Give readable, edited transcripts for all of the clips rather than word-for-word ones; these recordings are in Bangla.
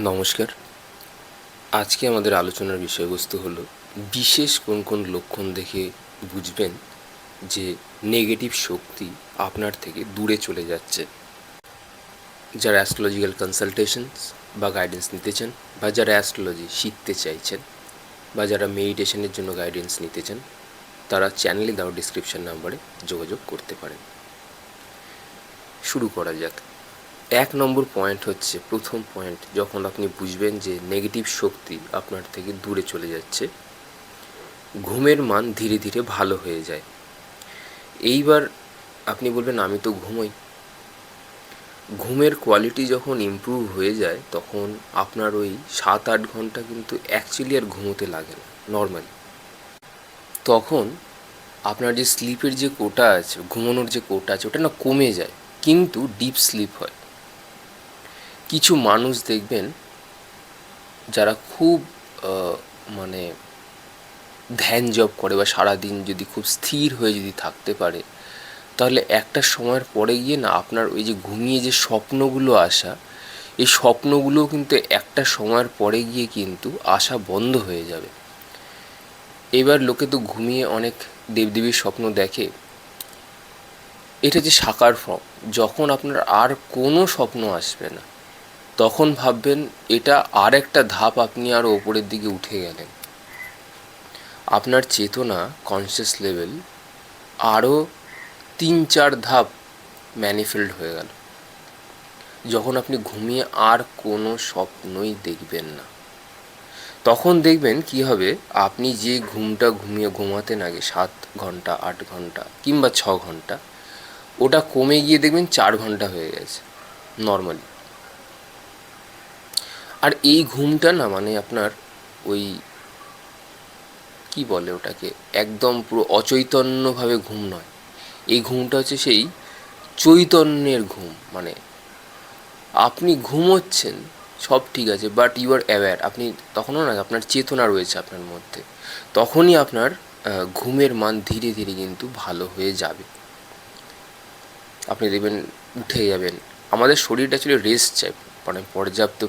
নমস্কার। আজকে আমাদের আলোচনার বিষয়বস্তু হলো বিশেষ কোন কোন লক্ষণ দেখে বুঝবেন যে নেগেটিভ শক্তি আপনার থেকে দূরে চলে যাচ্ছে। যারা অ্যাস্ট্রোলজিক্যাল কনসালটেশনস বা গাইডেন্স নিতে চান, বা যারা অ্যাস্ট্রোলজি শিখতে চাইছেন, বা যারা মেডিটেশনের জন্য গাইডেন্স নিতে চান, তারা চ্যানেলে দেওয়া ডিসক্রিপশন নাম্বারে যোগাযোগ করতে পারেন। শুরু করা যাক। 1 নম্বর পয়েন্ট হচ্ছে, প্রথম পয়েন্ট, যখন আপনি বুঝবেন যে নেগেটিভ শক্তি আপনার থেকে দূরে চলে যাচ্ছে, ঘুমের মান ধীরে ধীরে ভালো হয়ে যায়। এইবার আপনি বলবেন আমি তো ঘুমোই। ঘুমের কোয়ালিটি যখন ইমপ্রুভ হয়ে যায় তখন আপনার ওই 7-8 ঘন্টা কিন্তু অ্যাকচুয়ালি আর ঘুমোতে লাগে না নর্মালি। তখন আপনার যে স্লিপের যে কোটা আছে, ঘুমানোর যে কোটা আছে, ওটা না কমে যায়, কিন্তু ডিপ স্লিপ হয়। কিছু মানুষ দেখবেন যারা খুব মানে ধ্যান জপ করে বা সারাদিন যদি খুব স্থির হয়ে যদি থাকতে পারে, তাহলে একটা সময়ের পরে গিয়ে না আপনার ওই যে ঘুমিয়ে যে স্বপ্নগুলো আসা, এই স্বপ্নগুলোও কিন্তু একটা সময়ের পরে গিয়ে কিন্তু আসা বন্ধ হয়ে যাবে। এবার লোকে তো ঘুমিয়ে অনেক দেবদেবীর স্বপ্ন দেখে, এটা যে সাকার ফর্ম। যখন আপনার আর কোনো স্বপ্ন আসবে না, তখন ভাববেন এটা আর একটা ধাপ আপনি আরও ওপরের দিকে উঠে গেলেন। আপনার চেতনা, কনসিয়াস লেভেল আরও 3-4 ধাপ ম্যানিফেল্ড হয়ে গেল। যখন আপনি ঘুমিয়ে আর কোনো স্বপ্নই দেখবেন না, তখন দেখবেন কি হবে, আপনি যে ঘুমটা ঘুমাতেন আগে 7 ঘন্টা, 8 ঘন্টা কিংবা 6 ঘন্টা, ওটা কমে গিয়ে দেখবেন 4 ঘন্টা হয়ে গেছে নর্মালি। আর এই ঘুমটা না মানে আপনার ওই কি বলে ওটাকে, একদম পুরো অচৈতন্যভাবে ঘুম নয়। এই ঘুমটা হচ্ছে সেই চৈতন্যের ঘুম। মানে আপনি ঘুমোচ্ছেন, সব ঠিক আছে, বাট ইউ আর অ্যাওয়্যার। আপনি তখনও না, আপনার চেতনা রয়েছে আপনার মধ্যে। তখনই আপনার ঘুমের মান ধীরে ধীরে কিন্তু ভালো হয়ে যাবে। আপনি দেখবেন উঠে যাবেন। আমাদের শরীরটা অ্যাকচুয়ালি রেস্ট চাই, মানে পর্যাপ্ত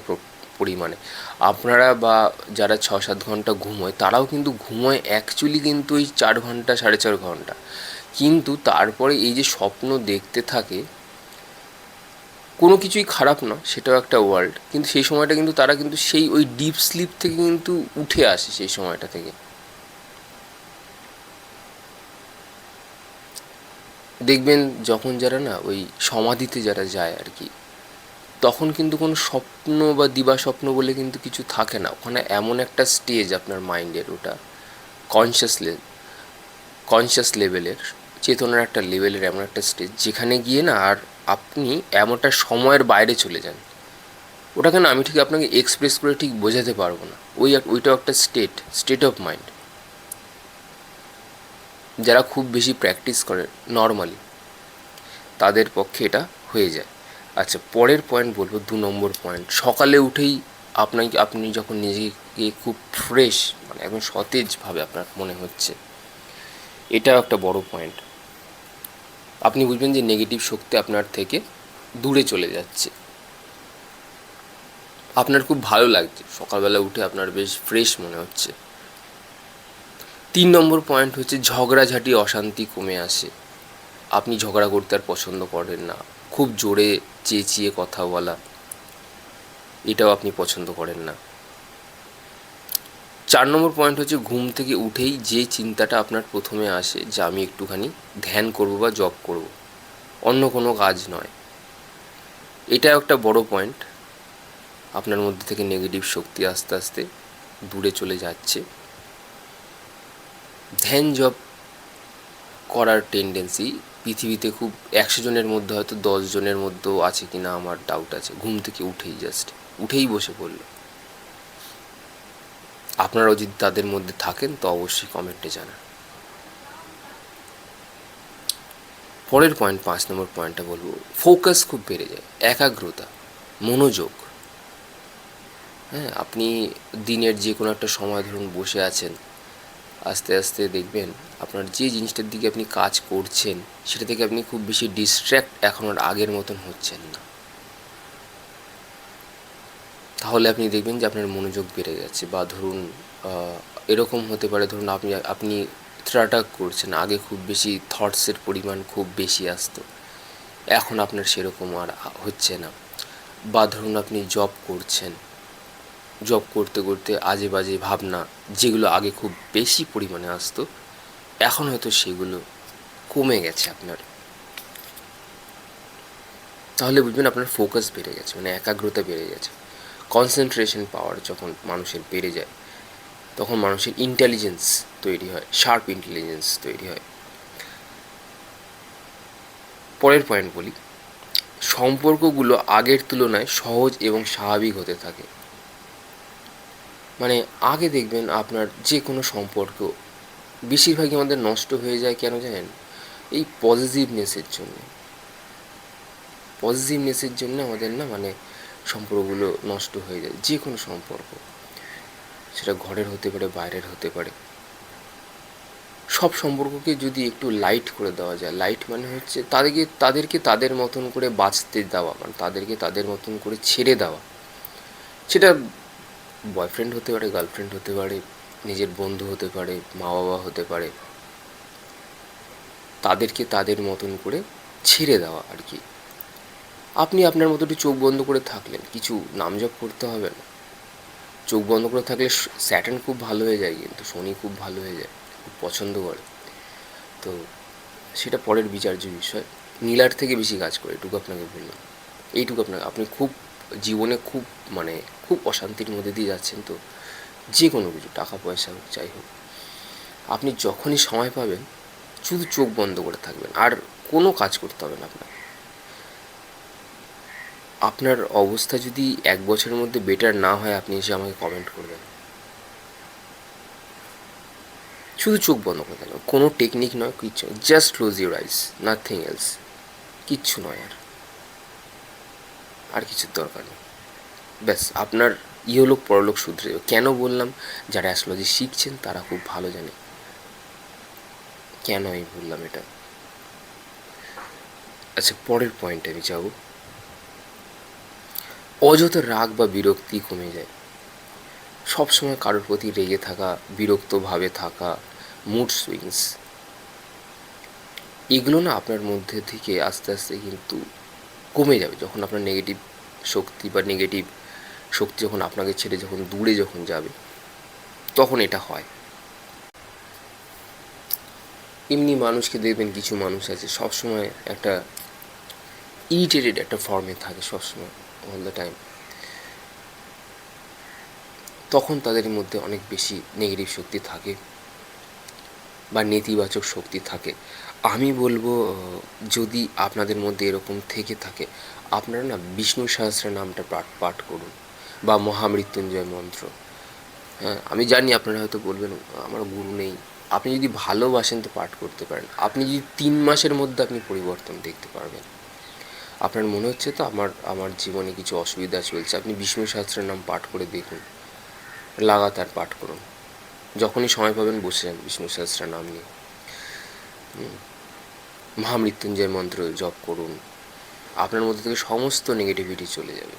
পরিমাণে। আপনারা বা যারা 6-7 ঘন্টা ঘুমোয়, তারাও কিন্তু ঘুমোয় অ্যাকচুয়ালি কিন্তু ওই 4 ঘন্টা, 4.5 ঘন্টা। কিন্তু তারপরে এই যে স্বপ্ন দেখতে থাকে, কোনো কিছুই খারাপ না, সেটাও একটা ওয়ার্ল্ড, কিন্তু সেই সময়টা কিন্তু তারা কিন্তু সেই ওই ডিপ স্লিপ থেকে কিন্তু উঠে আসে সেই সময়টা থেকে। দেখবেন যখন যারা না ওই সমাধিতে যারা যায় আর কি, তখন কিন্তু কোনো স্বপ্ন বা দিবা স্বপ্ন বলে কিন্তু কিছু থাকে না। ওখানে এমন একটা স্টেজ আপনার মাইন্ডের, ওটা কনসিয়াস লেভেলের, চেতনার একটা লেভেলের এমন একটা স্টেজ, যেখানে গিয়ে না আর আপনি এমনটা সময়ের বাইরে চলে যান। ওটাকে না আমি ঠিক আপনাকে এক্সপ্রেস করে ঠিক বোঝাতে পারবো না। ওইটাও একটা স্টেট অফ মাইন্ড। যারা খুব বেশি প্র্যাকটিস করে নর্মালি, তাদের পক্ষে এটা হয়ে যায়। আচ্ছা, পরের পয়েন্ট বলবো, 2 নম্বর পয়েন্ট, সকালে উঠেই আপনি যখন নিজেকে খুব ফ্রেশ, মানে একদম সতেজভাবে আপনার মনে হচ্ছে, এটাও একটা বড় পয়েন্ট। আপনি বুঝবেন যে নেগেটিভ শক্তি আপনার থেকে দূরে চলে যাচ্ছে। আপনার খুব ভালো লাগছে, সকালবেলা উঠে আপনার বেশ ফ্রেশ মনে হচ্ছে। 3 নম্বর পয়েন্ট হচ্ছে ঝগড়াঝাটি, অশান্তি কমে আসে। আপনি ঝগড়া করতে আর পছন্দ করেন না, খুব জোরে চেঁচিয়ে কথা বলা, এটাও আপনি পছন্দ করেন না। 4 নম্বর পয়েন্ট হচ্ছে ঘুম থেকে উঠেই যে চিন্তাটা আপনার প্রথমে আসে, যে আমি একটুখানি ধ্যান করব বা জপ করব, অন্য কোনো কাজ নয়। এটাও একটা বড় পয়েন্ট। আপনার মধ্যে থেকে নেগেটিভ শক্তি আস্তে আস্তে দূরে চলে যাচ্ছে। ধ্যান জপ করার টেন্ডেন্সি পৃথিবীতে খুব 100 জনের মধ্যে হয়তো 10 জনের মধ্যেও আছে কি না আমার ডাউট আছে। ঘুম থেকে উঠেই বসে পড়ল। আপনারাও যদি তাদের মধ্যে থাকেন তো অবশ্যই কমেন্টে জানান। পরের পয়েন্ট, 5 নম্বর পয়েন্টটা বলবো, ফোকাস খুব বেড়ে যায়, একাগ্রতা, মনোযোগ। হ্যাঁ, আপনি দিনের যে কোনো একটা সময় ধরুন বসে আছেন, আস্তে আস্তে দেখবেন আপনার যে জিনিসটার দিকে আপনি কাজ করছেন, সেটা থেকে আপনি খুব বেশি ডিস্ট্র্যাক্ট এখন আর আগের মতন হচ্ছেন না। তাহলে আপনি দেখবেন যে আপনার মনোযোগ বেড়ে গেছে। বা ধরুন এরকম হতে পারে, ধরুন আপনি ট্রাটাক করছেন, আগে খুব বেশি থটসের পরিমাণ খুব বেশি আসতো, এখন আপনার সেরকম আর হচ্ছে না। বা ধরুন আপনি জব করছেন, জব করতে করতে আজে বাজে ভাবনা যেগুলো আগে খুব বেশি পরিমাণে আসতো, এখন হয়তো সেগুলো কমে গেছে আপনার। তাহলে বুঝবেন আপনার ফোকাস বেড়ে গেছে, মানে একাগ্রতা বেড়ে গেছে। কনসেন্ট্রেশন পাওয়ার যখন মানুষের বেড়ে যায়, তখন মানুষের ইন্টেলিজেন্স তৈরি হয়, শার্প ইন্টেলিজেন্স তৈরি হয়। পরের পয়েন্ট বলি, সম্পর্কগুলো আগের তুলনায় সহজ এবং স্বাভাবিক হতে থাকে। মানে আগে দেখবেন আপনার যে কোনো সম্পর্ক বেশিরভাগই আমাদের নষ্ট হয়ে যায়, কেন জানেন? এই পজিটিভনেসের জন্য আমাদের না, মানে সম্পর্কগুলো নষ্ট হয়ে যায়। যে কোনো সম্পর্ক, সেটা ঘরের হতে পারে, বাইরের হতে পারে। সব সম্পর্ককে যদি একটু লাইট করে দেওয়া যায়, লাইট মানে হচ্ছে তাদেরকে তাদের মতন করে বাঁচতে দেওয়া, মানে তাদেরকে তাদের মতন করে ছেড়ে দেওয়া। সেটা বয়ফ্রেন্ড হতে পারে, গার্লফ্রেন্ড হতে পারে, নিজের বন্ধু হতে পারে, মা বাবা হতে পারে। তাদেরকে তাদের মতন করে ছেড়ে দেওয়া আর কি। আপনি আপনার মতো একটু চোখ বন্ধ করে থাকলেন, কিছু নামজপ করতে হবে না। চোখ বন্ধ করে থাকলে স্যাটার্ন খুব ভালো হয়ে যায়, কিন্তু শনি খুব ভালো হয়ে যায়, খুব পছন্দ করে। তো সেটা পরের বিচার্য বিষয়। নীলার থেকে বেশি কাজ করে, এটুকু আপনাকে বললাম। এইটুকু আপনি খুব জীবনে খুব, মানে খুব অশান্তির মধ্যে দিয়ে যাচ্ছেন, তো যে কোনো কিছু, টাকা পয়সা হোক যাই হোক, আপনি যখনই সময় পাবেন শুধু চোখ বন্ধ করে থাকবেন, আর কোনো কাজ করতে হবে না আপনার। আপনার অবস্থা যদি 1 বছরের মধ্যে বেটার না হয়, আপনি এসে আমাকে কমেন্ট করবেন। শুধু চোখ বন্ধ করে থাকবেন, কোনো টেকনিক নয়, কিচ্ছু, just close your eyes, nothing else. কিচ্ছু নয়, আর কিছুর দরকার নেই। ব্যাস আপনার ইহলোক পরলোক শুধরে যাবে। কেন বললাম? যারা অ্যাস্ট্রোলজি শিখছেন তারা খুব ভালো জানে কেন আমি বললাম এটা। আচ্ছা, পরের পয়েন্টে আমি যাব। অযথা রাগ বা বিরক্তি কমে যায়। সবসময় কারোর প্রতি রেগে থাকা, বিরক্তভাবে থাকা, মুড সুইংস, এগুলো না আপনার মধ্যে থেকে আস্তে আস্তে কিন্তু কমে যাবে। যখন আপনার নেগেটিভ শক্তি বা নেগেটিভ শক্তি যখন আপনাকে ছেড়ে যখন দূরে যখন যাবে, তখন এটা হয়। এমনি মানুষকে দেখবেন, কিছু মানুষ আছে সবসময় একটা ইরিটেটেড একটা ফর্মে থাকে, সবসময়, অল দ্য টাইম। তখন তাদের মধ্যে অনেক বেশি নেগেটিভ শক্তি থাকে বা নেতিবাচক শক্তি থাকে। আমি বলবো, যদি আপনাদের মধ্যে এরকম থেকে থাকে, আপনারা না বিষ্ণু সহস্র নামটা পাঠ করুন, বা মহামৃত্যুঞ্জয় মন্ত্র। হ্যাঁ, আমি জানি আপনারা হয়তো বলবেন আমার গুরু নেই। আপনি যদি ভালোবাসেন তো পাঠ করতে পারেন। আপনি যদি 3 মাসের মধ্যে আপনি পরিবর্তন দেখতে পারবেন। আপনার মনে হচ্ছে তো আমার আমার জীবনে কিছু অসুবিধা চলছে, আপনি বিষ্ণু সহস্রের নাম পাঠ করে দেখুন, লাগাতার পাঠ করুন। যখনই সময় পাবেন বসে যান বিষ্ণু সহস্রের নাম নিয়ে, মহামৃত্যুঞ্জয় মন্ত্র জপ করুন। আপনার মধ্যে থেকে সমস্ত নেগেটিভিটি চলে যাবে।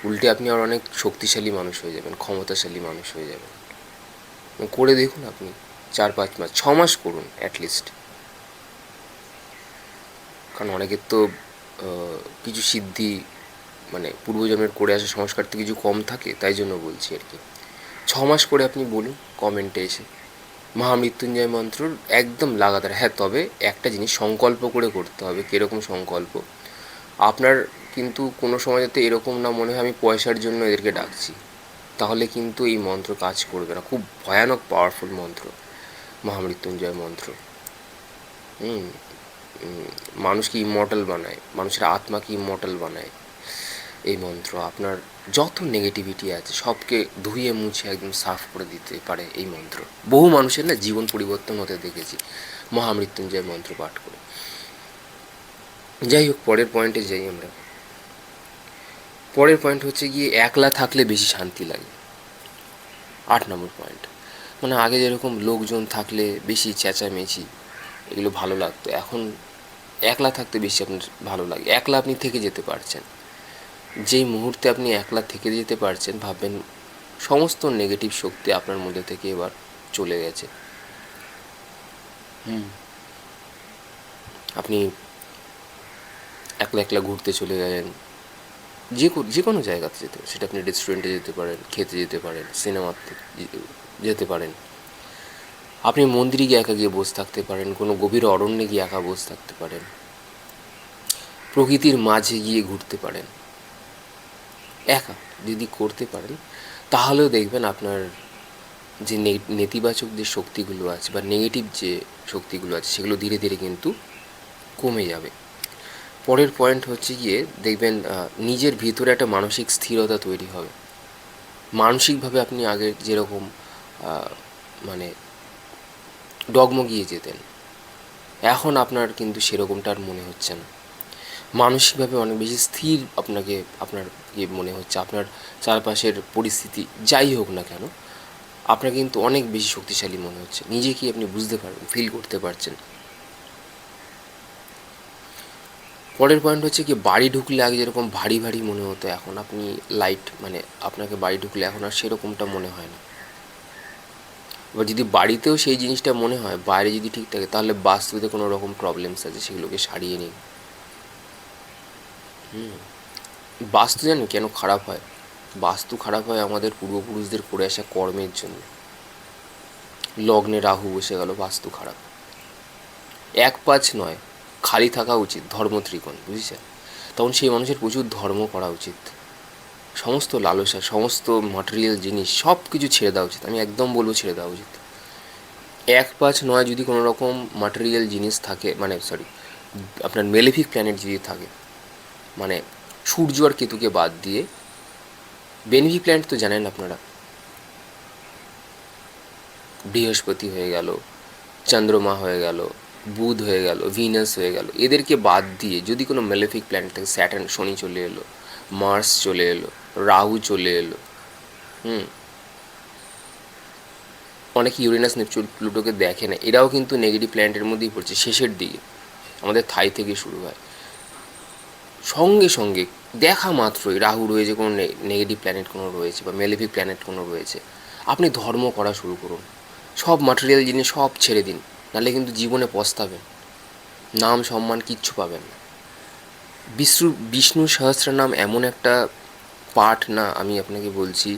উল্টে আপনি আর অনেক শক্তিশালী মানুষ হয়ে যাবেন, ক্ষমতাশালী মানুষ হয়ে যাবেন। করে দেখুন আপনি 4-5 মাস, 6 মাস করুন অ্যাটলিস্ট। কারণ অনেকের তো কিছু সিদ্ধি, মানে পূর্বজন্মের করে আসা সংস্কার তো কিছু কম থাকে, তাই জন্য বলছি আর কি। 6 মাস করে আপনি বলুন কমেন্টে এসে মহামৃত্যুঞ্জয় মন্ত্র একদম লাগাতার। হ্যাঁ, তবে একটা জিনিস সংকল্প করে করতে হবে। কীরকম সংকল্প? আপনার কিন্তু কোনো সময় যাতে এরকম না মনে হয় আমি পয়সার জন্য এদেরকে ডাকছি, তাহলে কিন্তু এই মন্ত্র কাজ করবে না। খুব ভয়ানক পাওয়ারফুল মন্ত্র মহামৃত্যুঞ্জয় মন্ত্র। মানুষকে ইমর্টাল বানায়, মানুষের আত্মাকে ইমর্টাল বানায় এই মন্ত্র। আপনার যত নেগেটিভিটি আছে সবকে ধুয়ে মুছে একদম সাফ করে দিতে পারে এই মন্ত্র। বহু মানুষের না জীবন পরিবর্তন হতে দেখেছি মহামৃত্যুঞ্জয় মন্ত্র পাঠ করে। যাই হোক, পরের পয়েন্টে যাই আমরা। পরের পয়েন্ট হচ্ছে গিয়ে একলা থাকলে বেশি শান্তি লাগে। 8 নম্বর পয়েন্ট। মানে আগে যেরকম লোকজন থাকলে বেশি চেঁচামেচি এগুলো ভালো লাগতো, এখন একলা থাকতে বেশি আপনার ভালো লাগে। একলা আপনি থেকে যেতে পারছেন, যেই মুহূর্তে আপনি একলা থেকে যেতে পারছেন, ভাববেন সমস্ত নেগেটিভ শক্তি আপনার মধ্যে থেকে এবার চলে গেছে। আপনি একলা একলা ঘুরতে চলে গেলেন, যে কোনো জায়গাতে যেতে পারেন, সেটা আপনি রেস্টুরেন্টে যেতে পারেন, খেতে যেতে পারেন, সিনেমাতে যেতে পারেন, আপনি মন্দিরে গিয়ে একা গিয়ে বসে থাকতে পারেন, কোনো গভীর অরণ্যে গিয়ে একা বসে থাকতে পারেন, প্রকৃতির মাঝে গিয়ে ঘুরতে পারেন। একা যদি করতে পারেন, তাহলেও দেখবেন আপনার যে নেতিবাচক যে শক্তিগুলো আছে বা নেগেটিভ যে শক্তিগুলো আছে, সেগুলো ধীরে ধীরে কিন্তু কমে যাবে। পরের পয়েন্ট হচ্ছে গিয়ে দেখবেন নিজের ভিতরে একটা মানসিক স্থিরতা তৈরি হবে। মানসিকভাবে আপনি আগে যেরকম মানে ডগমগিয়ে যেতেন, এখন আপনার কিন্তু সেরকমটা আর মনে হচ্ছে না। মানসিকভাবে অনেক বেশি স্থির আপনার মনে হচ্ছে। আপনার চারপাশের পরিস্থিতি যাই হোক না কেন, আপনার কিন্তু অনেক বেশি শক্তিশালী মনে হচ্ছে। নিজেকে আপনি বুঝতে পারবেন, ফিল করতে পারছেন। পরের পয়েন্ট হচ্ছে কি, বাড়ি ঢুকলে আগে যেরকম ভারী ভারী মনে হতো, এখন আপনি লাইট, মানে আপনাকে বাড়ি ঢুকলে এখন আর সেরকমটা মনে হয় না। এবার যদি বাড়িতেও সেই জিনিসটা মনে হয়, বাইরে যদি ঠিক থাকে, তাহলে বাস্তুতে কোনো রকম প্রবলেমস আছে, সেগুলোকে সারিয়ে নিন। বাস্তু জানেন কেন খারাপ হয়? বাস্তু খারাপ হয় আমাদের পূর্বপুরুষদের করে আসা কর্মের জন্য। লগ্নে রাহু বসে গেল, বাস্তু খারাপ। 1-5 নয়, খালি থাকা উচিত ধর্ম ত্রিকোণ, বুঝেছেন? তখন সেই মানুষের প্রচুর ধর্ম করা উচিত। সমস্ত লালসা, সমস্ত ম্যাটেরিয়াল জিনিস সব কিছু ছেড়ে দেওয়া উচিত। আমি একদম বলবো ছেড়ে দেওয়া উচিত। 1-5 নয়, যদি কোনো রকম ম্যাটেরিয়াল জিনিস থাকে, মানে আপনার মেলেফিক প্ল্যানেট যদি থাকে, মানে সূর্য আর কেতুকে বাদ দিয়ে, বেনিফিক প্ল্যানেট তো জানেন আপনারা, বৃহস্পতি হয়ে গেল, চন্দ্রমা হয়ে গেল, বুধ হয়ে গেল, ভিনাস হয়ে গেল, এদেরকে বাদ দিয়ে যদি কোনো মেলেফিক প্ল্যানেট থাকে, স্যাটার্ন, শনি চলে এলো, মার্স চলে এলো, রাহু চলে এলো, অনেকে ইউরেনাস, নেপচুন, প্লুটোকে দেখে না, এরাও কিন্তু নেগেটিভ প্ল্যানেটের মধ্যেই পড়ছে। শেষের দিকে আমাদের থাই থেকে শুরু হয়, সঙ্গে সঙ্গে দেখা মাত্রই রাহু রয়েছে, কোনো নেগেটিভ প্ল্যানেট কোনো রয়েছে বা মেলেফিক প্ল্যানেট কোনো রয়েছে, আপনি ধর্ম করা শুরু করুন। সব ম্যাটেরিয়াল জিনিস সব ছেড়ে দিন, নাহলে কিন্তু জীবনে পস্তাবেন, নাম সম্মান কিচ্ছু পাবেন না। বিষ্ণু সহস্রনাম এমন একটা পাঠ না, আমি আপনাকে বলছি,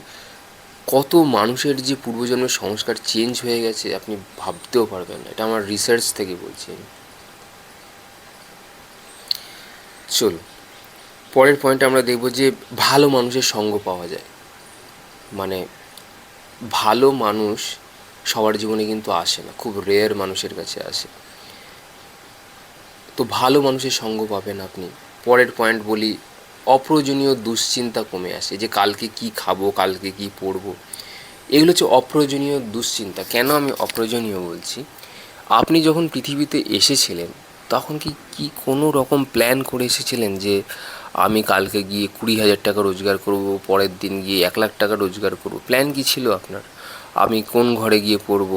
কত মানুষের যে পূর্বজন্মের সংস্কার চেঞ্জ হয়ে গেছে আপনি ভাবতেও পারবেন না। এটা আমার রিসার্চ থেকে বলছি আমি। চলো, পরের পয়েন্টে আমরা দেখব যে ভালো মানুষের সঙ্গ পাওয়া যায়। মানে ভালো মানুষ সবার জীবনে কিন্তু আসে না, খুব রেয়ার মানুষের কাছে আসে। তো ভালো মানুষের সঙ্গ পাবেন আপনি। পরের পয়েন্ট বলি, অপ্রয়োজনীয় দুশ্চিন্তা কমে আসে, যে কালকে কি খাবো, কালকে কি পরবো, এগুলো হচ্ছে অপ্রয়োজনীয় দুশ্চিন্তা। কেন আমি অপ্রয়োজনীয় বলছি? আপনি যখন পৃথিবীতে এসেছিলেন, তখন কি কোনো রকম প্ল্যান করে এসেছিলেন যে আমি কালকে গিয়ে 20,000 টাকা রোজগার করব, পরের দিন গিয়ে 1,00,000 টাকা রোজগার করব? প্ল্যান কি ছিল আপনার? আমি কোন ঘরে গিয়ে পড়ব?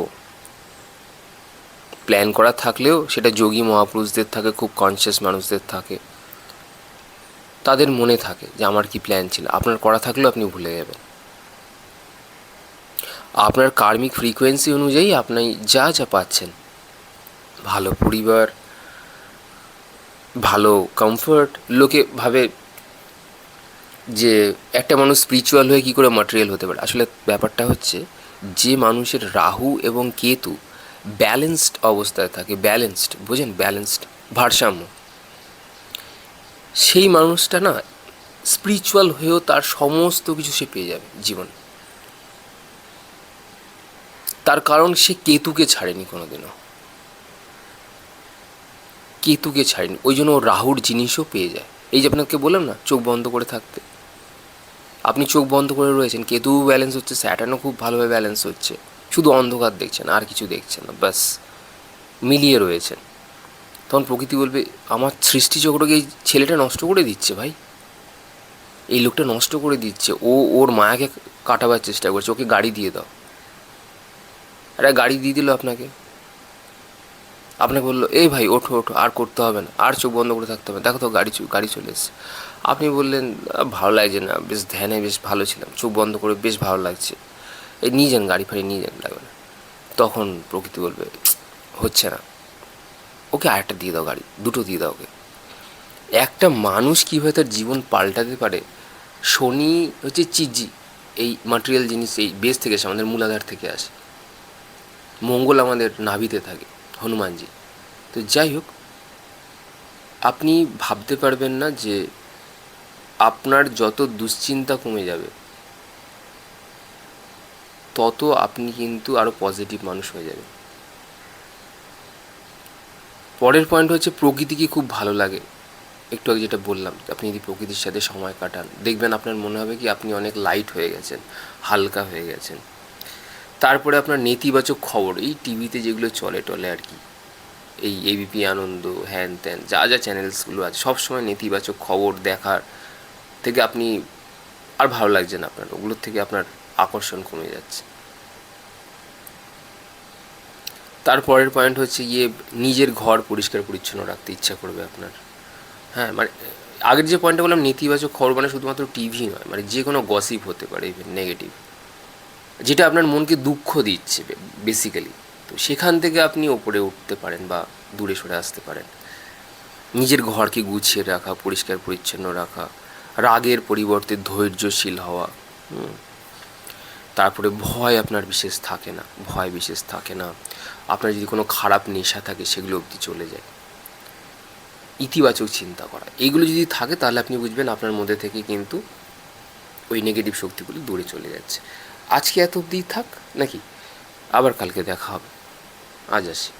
প্ল্যান করা থাকলেও সেটা যোগী মহাপুরুষদের থাকে, খুব কনসিয়াস মানুষদের থাকে, তাদের মনে থাকে যে আমার কি প্ল্যান ছিল। আপনার করা থাকলেও আপনি ভুলে যাবেন। আপনার কার্মিক ফ্রিকোয়েন্সি অনুযায়ী আপনি যা যা পাচ্ছেন, ভালো পরিবার, ভালো কমফর্ট, লোকে ভাবে যে একটা মানুষ স্পিরিচুয়াল হয়ে কী করে ম্যাটেরিয়াল হতে পারে। আসলে ব্যাপারটা হচ্ছে, যে মানুষের রাহু এবং কেতু ব্যালেন্সড অবস্থায় থাকে, ব্যালেন্সড, বোঝেন, ব্যালেন্সড, ভারসাম্য, সেই মানুষটা না স্পিরিচুয়াল হয়েও তার সমস্ত কিছু সে পেয়ে যাবে জীবন। তার কারণ সে কেতুকে ছাড়েনি কোনোদিনও, কেতুকে ছাড়েনি, ওই জন্য ও রাহুর জিনিসও পেয়ে যায়। এই যে আপনাকে বললাম না, চোখ বন্ধ করে থাকতে, আপনি চোখ বন্ধ করে রয়েছেন, কেতু ব্যালেন্স হচ্ছে, স্যাটার্নও খুব ভালোভাবে ব্যালেন্স হচ্ছে, শুধু অন্ধকার দেখছেন, আর কিছু দেখছেন না, ব্যাস মিলিয়ে রয়েছেন। তখন প্রকৃতি বলবে, আমার সৃষ্টিচক্রকে এই ছেলেটা নষ্ট করে দিচ্ছে ভাই, এই লোকটা নষ্ট করে দিচ্ছে, ওর মায়াকে কাটাবার চেষ্টা করছে, ওকে গাড়ি দিয়ে দাও। আরে গাড়ি দিয়ে দিল আপনাকে, আপনাকে বললো এই ভাই ওঠো ওঠো, আর করতে হবে না, আর চোখ বন্ধ করে থাকতে হবে, দেখো তো গাড়ি চলে এসছে। আপনি বললেন ভালো লাগছে না, বেশ ধ্যানে বেশ ভালো ছিলাম, চোখ বন্ধ করে বেশ ভালো লাগছে, এই নিয়ে যান গাড়ি ফাড়ি নিয়ে যান, লাগবে না। তখন প্রকৃতি বলবে হচ্ছে না, ওকে আরেকটা দিয়ে দাও, গাড়ি দুটো দিয়ে দাও ওকে। একটা মানুষ কীভাবে তার জীবন পাল্টাতে পারে, শনি হচ্ছে চিজি, এই মাটেরিয়াল জিনিস এই বেস থেকে আসে, আমাদের মূলাধার থেকে আসে। মঙ্গল আমাদের নাভিতে থাকে, হনুমানজি। তো যাই হোক, আপনি ভাবতে পারবেন না যে আপনার যত দুশ্চিন্তা কমে যাবে তত আপনি কিন্তু আরও পজিটিভ মানুষ হয়ে যাবেন। পরের পয়েন্ট হচ্ছে প্রকৃতিকে খুব ভালো লাগে। একটু আগে যেটা বললাম, আপনি যদি প্রকৃতির সাথে সময় কাটান, দেখবেন আপনার মনে হবে কি আপনি অনেক লাইট হয়ে গেছেন, হালকা হয়ে গেছেন। তারপরে আপনার নেতিবাচক খবর, এই টিভিতে যেগুলো চলে টলে আর কি, এই এবিপি আনন্দ, হ্যান ত্যান, যা যা চ্যানেলসগুলো আছে, সবসময় নেতিবাচক খবর দেখার থেকে আপনি আর ভালো লাগছে না আপনার, ওগুলোর থেকে আপনার আকর্ষণ কমে যাচ্ছে। তারপরের পয়েন্ট হচ্ছে নিজের ঘর পরিষ্কার পরিচ্ছন্ন রাখতে ইচ্ছা করবে আপনার। হ্যাঁ, মানে আগের যে পয়েন্টটা বললাম নেতিবাচক খবর, মানে শুধুমাত্র টিভি নয়, মানে যে কোনো গসিপ হতে পারে, ইভেন নেগেটিভ, যেটা আপনার মনকে দুঃখ দিচ্ছে বেসিক্যালি। তো সেখান থেকে আপনি ওপরে উঠতে পারেন বা দূরে সরে আসতে পারেন। নিজের ঘরকে গুছিয়ে রাখা, পরিষ্কার পরিচ্ছন্ন রাখা, রাগের পরিবর্তে ধৈর্যশীল হওয়া। তারপরে ভয় আপনার বিশেষ থাকে না, ভয় বিশেষ থাকে না। আপনার যদি কোনো খারাপ নেশা থাকে সেগুলো অবধি চলে যায়। ইতিবাচক চিন্তা করা, এইগুলো যদি থাকে তাহলে আপনি বুঝবেন আপনার মধ্যে থেকে কিন্তু ওই নেগেটিভ শক্তিগুলি দূরে চলে যাচ্ছে। আজকে এত অবধি থাক নাকি, আবার কালকে দেখা হবে। আজ আসি।